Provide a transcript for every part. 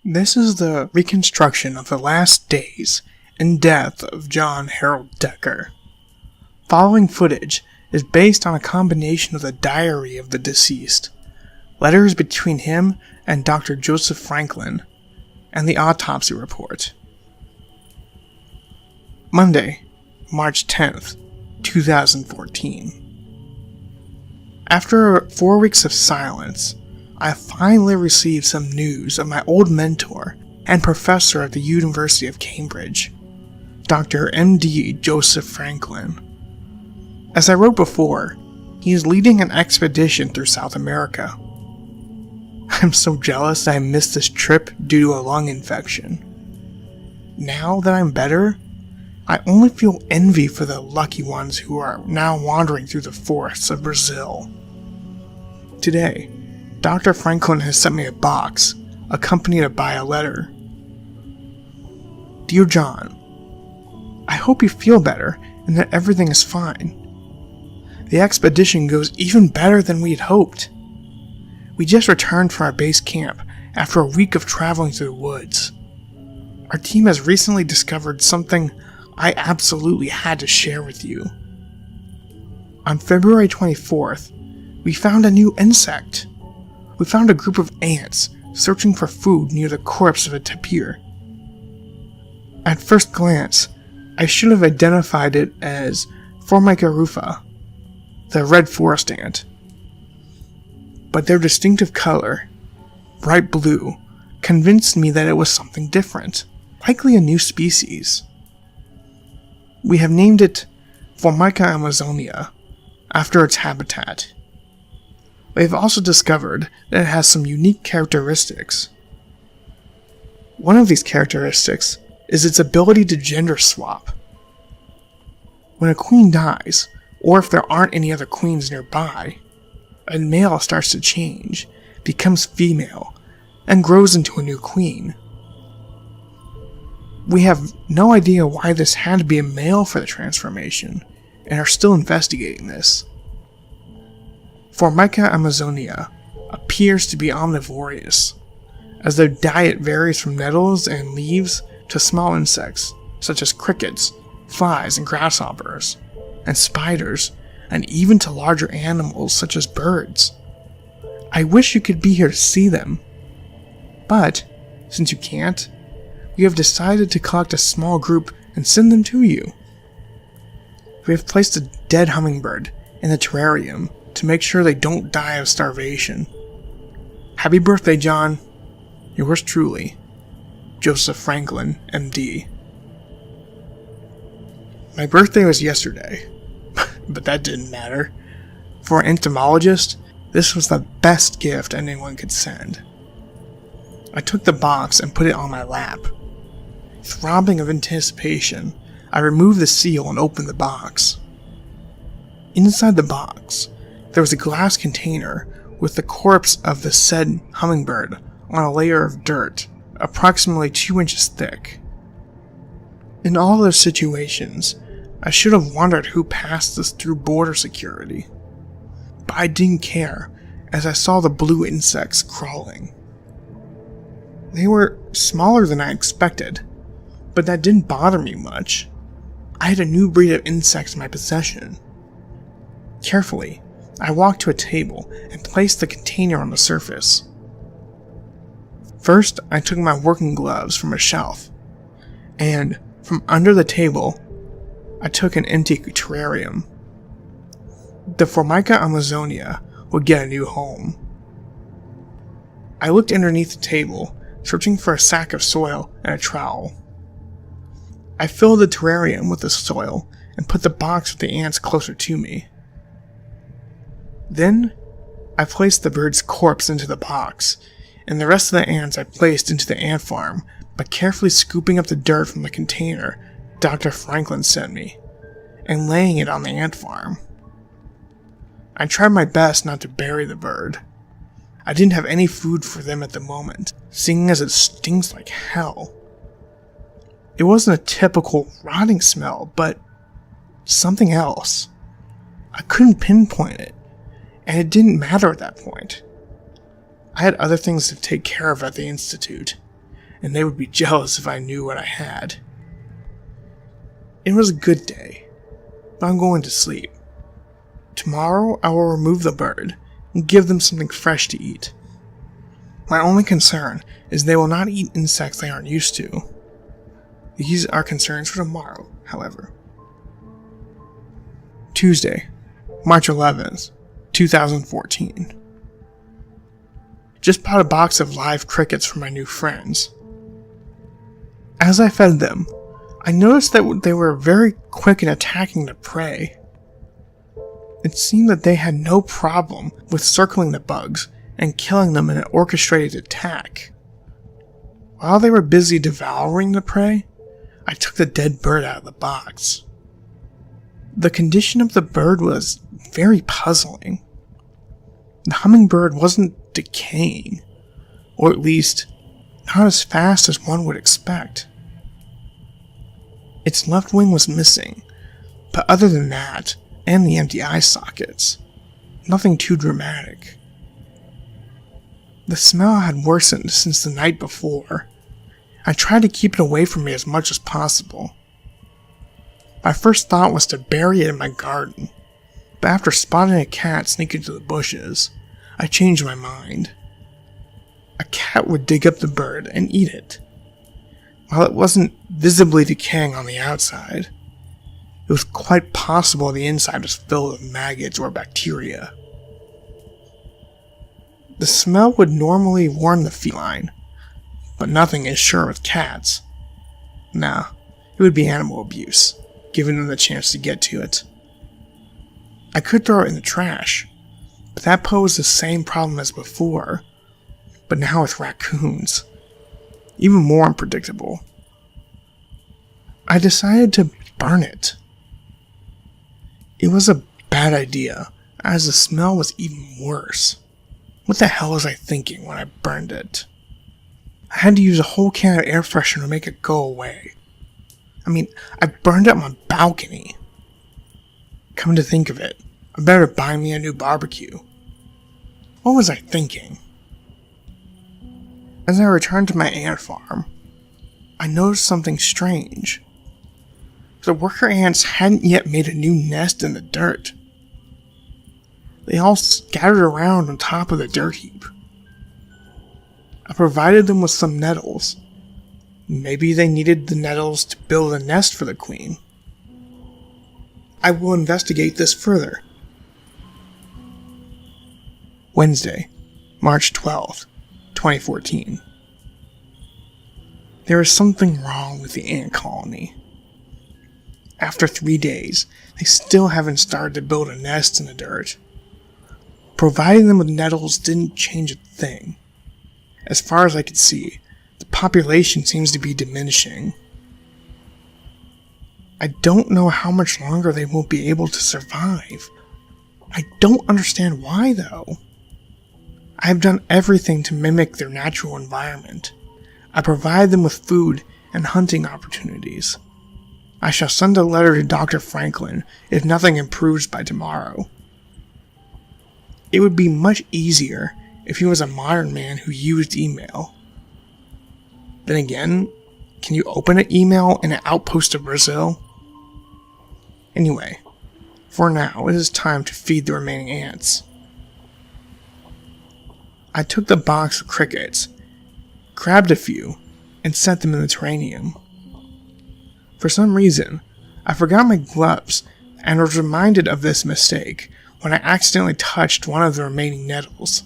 This is the reconstruction of the last days and death of John Harold Decker. Following footage is based on a combination of the diary of the deceased, letters between him and Dr. Joseph Franklin, and the autopsy report. Monday, March 10th, 2014. After 4 weeks of silence, I finally received some news of my old mentor and professor at the University of Cambridge, Dr. M.D. Joseph Franklin. As I wrote before, he is leading an expedition through South America. I'm so jealous that I missed this trip due to a lung infection. Now that I'm better, I only feel envy for the lucky ones who are now wandering through the forests of Brazil. Today, Dr. Franklin has sent me a box, accompanied by a letter. Dear John, I hope you feel better and that everything is fine. The expedition goes even better than we had hoped. We just returned from our base camp after a week of traveling through the woods. Our team has recently discovered something I absolutely had to share with you. On February 24th, we found a new insect. We found a group of ants searching for food near the corpse of a tapir. At first glance, I should have identified it as Formica rufa, the red forest ant. But their distinctive color, bright blue, convinced me that it was something different, likely a new species. We have named it Formica amazonia, after its habitat. We have also discovered that it has some unique characteristics. One of these characteristics is its ability to gender swap. When a queen dies, or if there aren't any other queens nearby, a male starts to change, becomes female, and grows into a new queen. We have no idea why this had to be a male for the transformation, and are still investigating this. Formica amazonia appears to be omnivorous, as their diet varies from nettles and leaves to small insects, such as crickets, flies, and grasshoppers, and spiders, and even to larger animals such as birds. I wish you could be here to see them, but since you can't, we have decided to collect a small group and send them to you. We have placed a dead hummingbird in the terrarium to make sure they don't die of starvation. Happy birthday, John. Yours truly, Joseph Franklin, MD. My birthday was yesterday, but that didn't matter. For an entomologist, this was the best gift anyone could send. I took the box and put it on my lap. Throbbing of anticipation, I removed the seal and opened the box. Inside the box, there was a glass container with the corpse of the said hummingbird on a layer of dirt, approximately 2 inches thick. In all those situations, I should have wondered who passed this through border security. But I didn't care, as I saw the blue insects crawling. They were smaller than I expected, but that didn't bother me much. I had a new breed of insects in my possession. Carefully, I walked to a table and placed the container on the surface. First, I took my working gloves from a shelf, and from under the table, I took an empty terrarium. The Formica amazonia would get a new home. I looked underneath the table, searching for a sack of soil and a trowel. I filled the terrarium with the soil and put the box with the ants closer to me. Then, I placed the bird's corpse into the box, and the rest of the ants I placed into the ant farm by carefully scooping up the dirt from the container Dr. Franklin sent me, and laying it on the ant farm. I tried my best not to bury the bird. I didn't have any food for them at the moment, seeing as it stinks like hell. It wasn't a typical rotting smell, but something else. I couldn't pinpoint it, and it didn't matter at that point. I had other things to take care of at the Institute, and they would be jealous if I knew what I had. It was a good day, but I'm going to sleep. Tomorrow I will remove the bird and give them something fresh to eat. My only concern is they will not eat insects they aren't used to. These are concerns for tomorrow, however. Tuesday, March 11th, 2014. Just bought a box of live crickets for my new friends. As I fed them, I noticed that they were very quick in attacking the prey. It seemed that they had no problem with circling the bugs and killing them in an orchestrated attack. While they were busy devouring the prey, I took the dead bird out of the box. The condition of the bird was very puzzling. The hummingbird wasn't decaying, or at least not as fast as one would expect. Its left wing was missing, but other than that, and the empty eye sockets, nothing too dramatic. The smell had worsened since the night before. I tried to keep it away from me as much as possible. My first thought was to bury it in my garden, but after spotting a cat sneak into the bushes, I changed my mind. A cat would dig up the bird and eat it. While it wasn't visibly decaying on the outside, it was quite possible the inside was filled with maggots or bacteria. The smell would normally warn the feline, but nothing is sure with cats. Nah, it would be animal abuse, giving them the chance to get to it. I could throw it in the trash, but that posed the same problem as before, but now with raccoons. Even more unpredictable. I decided to burn it. It was a bad idea, as the smell was even worse. What the hell was I thinking when I burned it? I had to use a whole can of air freshener to make it go away. I mean, I burned it on my balcony. Come to think of it, I better buy me a new barbecue. What was I thinking? As I returned to my ant farm, I noticed something strange. The worker ants hadn't yet made a new nest in the dirt. They all scattered around on top of the dirt heap. I provided them with some nettles. Maybe they needed the nettles to build a nest for the queen. I will investigate this further. Wednesday, March 12th, 2014. There is something wrong with the ant colony. After 3 days, they still haven't started to build a nest in the dirt. Providing them with nettles didn't change a thing. As far as I could see, the population seems to be diminishing. I don't know how much longer they won't be able to survive. I don't understand why, though. I have done everything to mimic their natural environment. I provide them with food and hunting opportunities. I shall send a letter to Dr. Franklin if nothing improves by tomorrow. It would be much easier if he was a modern man who used email. Then again, can you open an email in an outpost of Brazil? Anyway, for now it is time to feed the remaining ants. I took the box of crickets, grabbed a few, and set them in the terrarium. For some reason, I forgot my gloves and was reminded of this mistake when I accidentally touched one of the remaining nettles.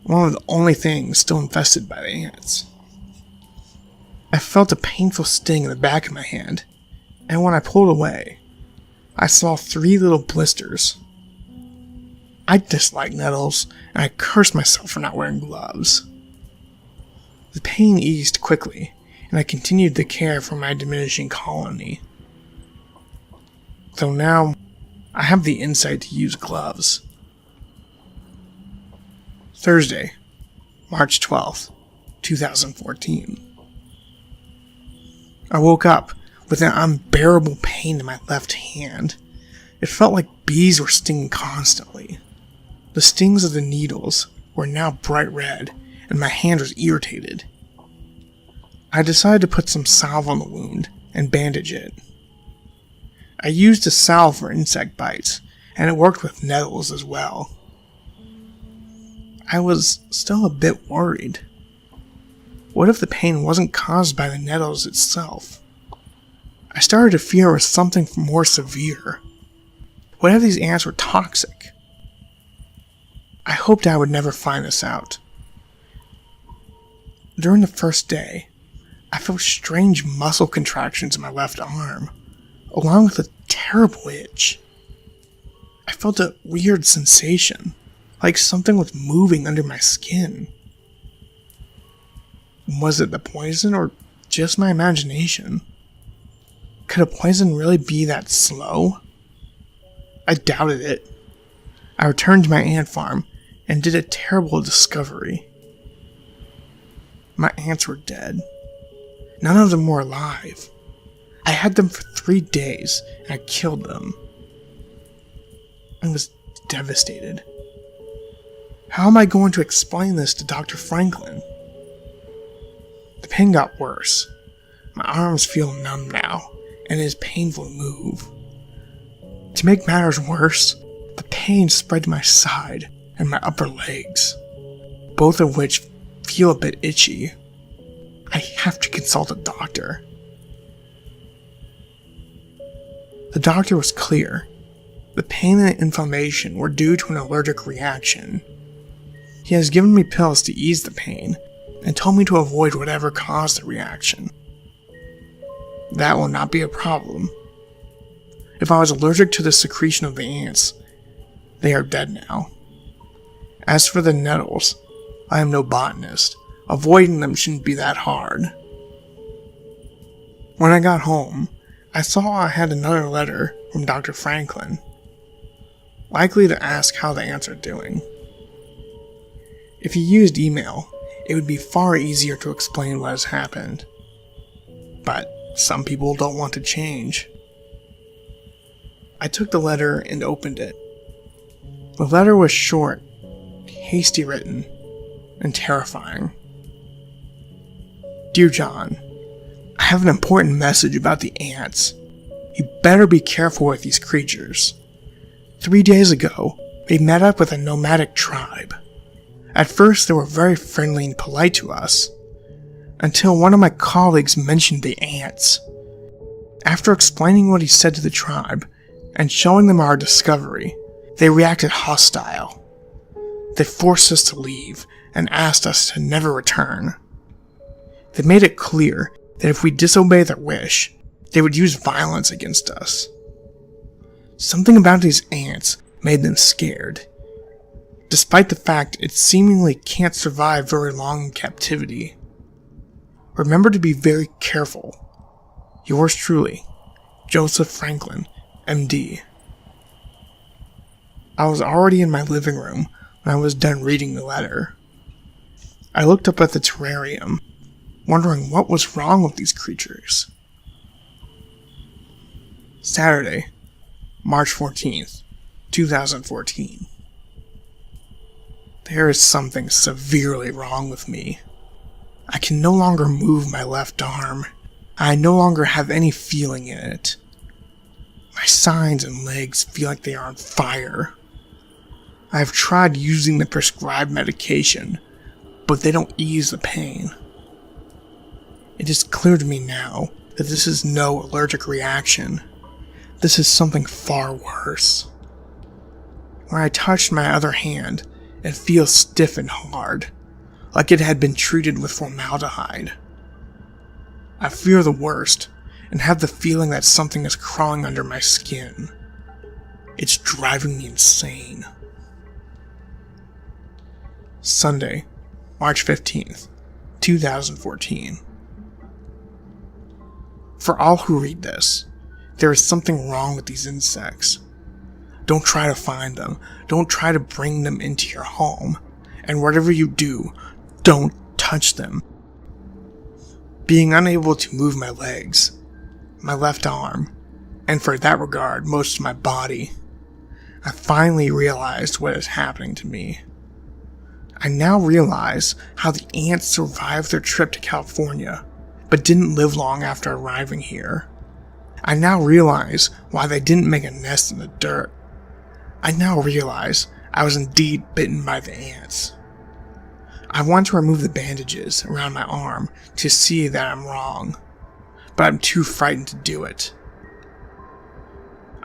One of the only things still infested by the ants. I felt a painful sting in the back of my hand, and when I pulled away, I saw 3 little blisters. I dislike nettles, and I cursed myself for not wearing gloves. The pain eased quickly, and I continued the care for my diminishing colony. Though now, I have the insight to use gloves. Thursday, March 12th, 2014. I woke up with an unbearable pain in my left hand. It felt like bees were stinging constantly. The stings of the needles were now bright red, and my hand was irritated. I decided to put some salve on the wound and bandage it. I used a salve for insect bites, and it worked with nettles as well. I was still a bit worried. What if the pain wasn't caused by the nettles itself? I started to fear it was something more severe. What if these ants were toxic? I hoped I would never find this out. During the first day, I felt strange muscle contractions in my left arm, along with a terrible itch. I felt a weird sensation, like something was moving under my skin. Was it the poison or just my imagination? Could a poison really be that slow? I doubted it. I returned to my ant farm and did a terrible discovery. My ants were dead. None of them were alive. I had them for 3 days and I killed them. I was devastated. How am I going to explain this to Dr. Franklin? The pain got worse. My arms feel numb now, and it is painful to move. To make matters worse, the pain spread to my side and my upper legs, both of which feel a bit itchy. I have to consult a doctor. The doctor was clear. The pain and the inflammation were due to an allergic reaction. He has given me pills to ease the pain and told me to avoid whatever caused the reaction. That will not be a problem. If I was allergic to the secretion of the ants, they are dead now. As for the nettles, I am no botanist. Avoiding them shouldn't be that hard. When I got home, I saw I had another letter from Dr. Franklin, likely to ask how the ants are doing. If he used email, it would be far easier to explain what has happened. But some people don't want to change. I took the letter and opened it. The letter was short, hasty written, and terrifying. Dear John, I have an important message about the ants. You better be careful with these creatures. 3 days ago, we met up with a nomadic tribe. At first, they were very friendly and polite to us, until one of my colleagues mentioned the ants. After explaining what he said to the tribe, and showing them our discovery, they reacted hostile. They forced us to leave, and asked us to never return. They made it clear that if we disobey their wish, they would use violence against us. Something about these ants made them scared, despite the fact it seemingly can't survive very long in captivity. Remember to be very careful. Yours truly, Joseph Franklin, MD. I was already in my living room when I was done reading the letter. I looked up at the terrarium, wondering what was wrong with these creatures. Saturday, March 14th, 2014. There is something severely wrong with me. I can no longer move my left arm. I no longer have any feeling in it. My sides and legs feel like they are on fire. I have tried using the prescribed medication, but they don't ease the pain. It is clear to me now that this is no allergic reaction. This is something far worse. When I touched my other hand, it feels stiff and hard, like it had been treated with formaldehyde. I fear the worst, and have the feeling that something is crawling under my skin. It's driving me insane. Sunday, March 15th, 2014. For all who read this, there is something wrong with these insects. Don't try to find them. Don't try to bring them into your home. And whatever you do, don't touch them. Being unable to move my legs, my left arm, and for that regard, most of my body, I finally realized what is happening to me. I now realize how the ants survived their trip to California but didn't live long after arriving here. I now realize why they didn't make a nest in the dirt. I now realize I was indeed bitten by the ants. I want to remove the bandages around my arm to see that I'm wrong, but I'm too frightened to do it.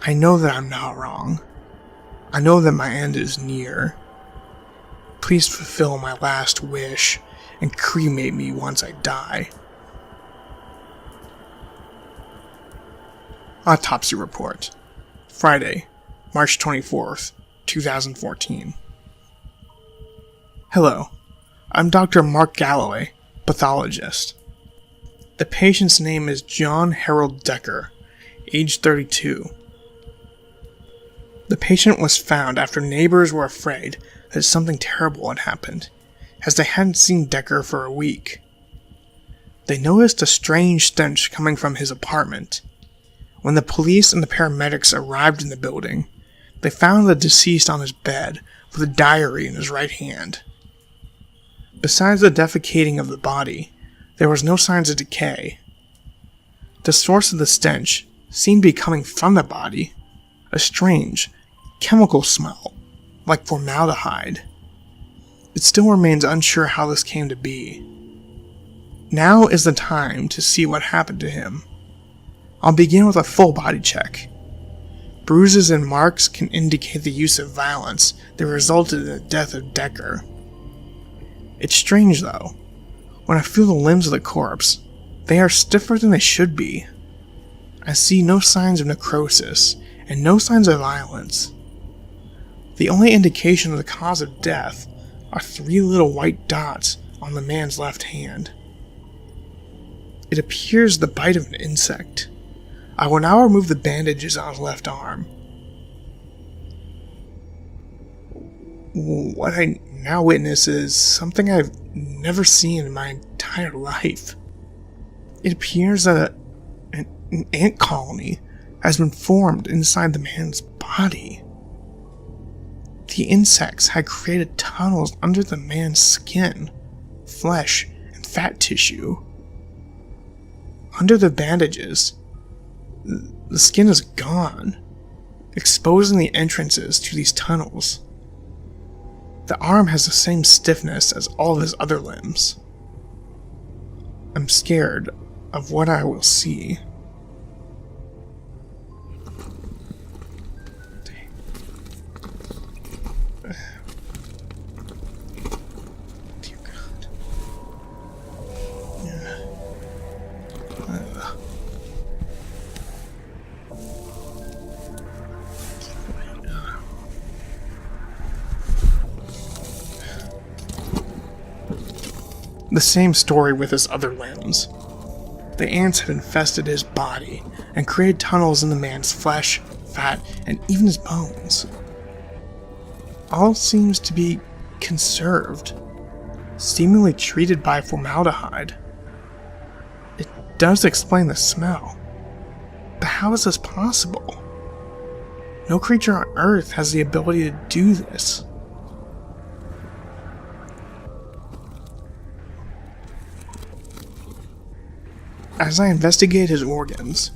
I know that I'm not wrong. I know that my end is near. Please fulfill my last wish and cremate me once I die. Autopsy Report. Friday, March 24th, 2014. Hello, I'm Dr. Mark Galloway, pathologist. The patient's name is John Harold Decker, age 32. The patient was found after neighbors were afraid that something terrible had happened, as they hadn't seen Decker for a week. They noticed a strange stench coming from his apartment. When the police and the paramedics arrived in the building, they found the deceased on his bed with a diary in his right hand. Besides the defecating of the body, there was no signs of decay. The source of the stench seemed to be coming from the body, a strange, chemical smell, like formaldehyde. It still remains unsure how this came to be. Now is the time to see what happened to him. I'll begin with a full body check. Bruises and marks can indicate the use of violence that resulted in the death of Decker. It's strange though. When I feel the limbs of the corpse, they are stiffer than they should be. I see no signs of necrosis and no signs of violence. The only indication of the cause of death are 3 little white dots on the man's left hand. It appears the bite of an insect. I will now remove the bandages on his left arm. What I now witness is something I've never seen in my entire life. It appears that an ant colony has been formed inside the man's body. The insects had created tunnels under the man's skin, flesh, and fat tissue. Under the bandages, the skin is gone, exposing the entrances to these tunnels. The arm has the same stiffness as all of his other limbs. I'm scared of what I will see. Dear God. The same story with his other limbs. The ants had infested his body and created tunnels in the man's flesh, fat, and even his bones. All seems to be conserved, seemingly treated by formaldehyde. It does explain the smell, but how is this possible? No creature on Earth has the ability to do this. As I investigate his organs,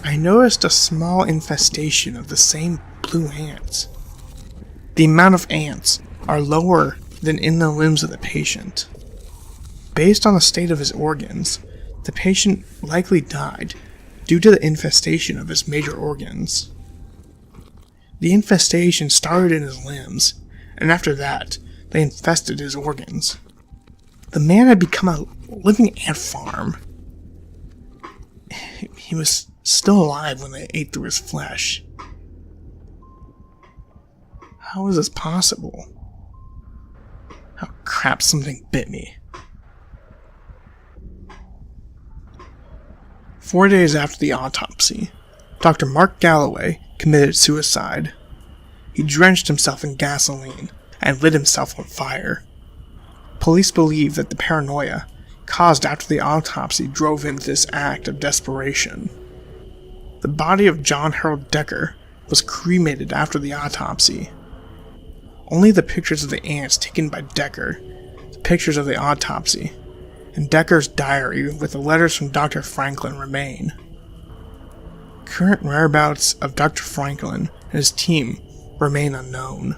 I noticed a small infestation of the same blue ants. The amount of ants are lower than in the limbs of the patient. Based on the state of his organs, the patient likely died due to the infestation of his major organs. The infestation started in his limbs, and after that, they infested his organs. The man had become a living ant farm. He was still alive when they ate through his flesh. How is this possible? Oh crap, something bit me. 4 days after the autopsy, Dr. Mark Galloway committed suicide. He drenched himself in gasoline and lit himself on fire. Police believe that the paranoia caused after the autopsy drove him to this act of desperation. The body of John Harold Decker was cremated after the autopsy. Only the pictures of the ants taken by Decker, the pictures of the autopsy, and Decker's diary with the letters from Dr. Franklin remain. Current whereabouts of Dr. Franklin and his team remain unknown.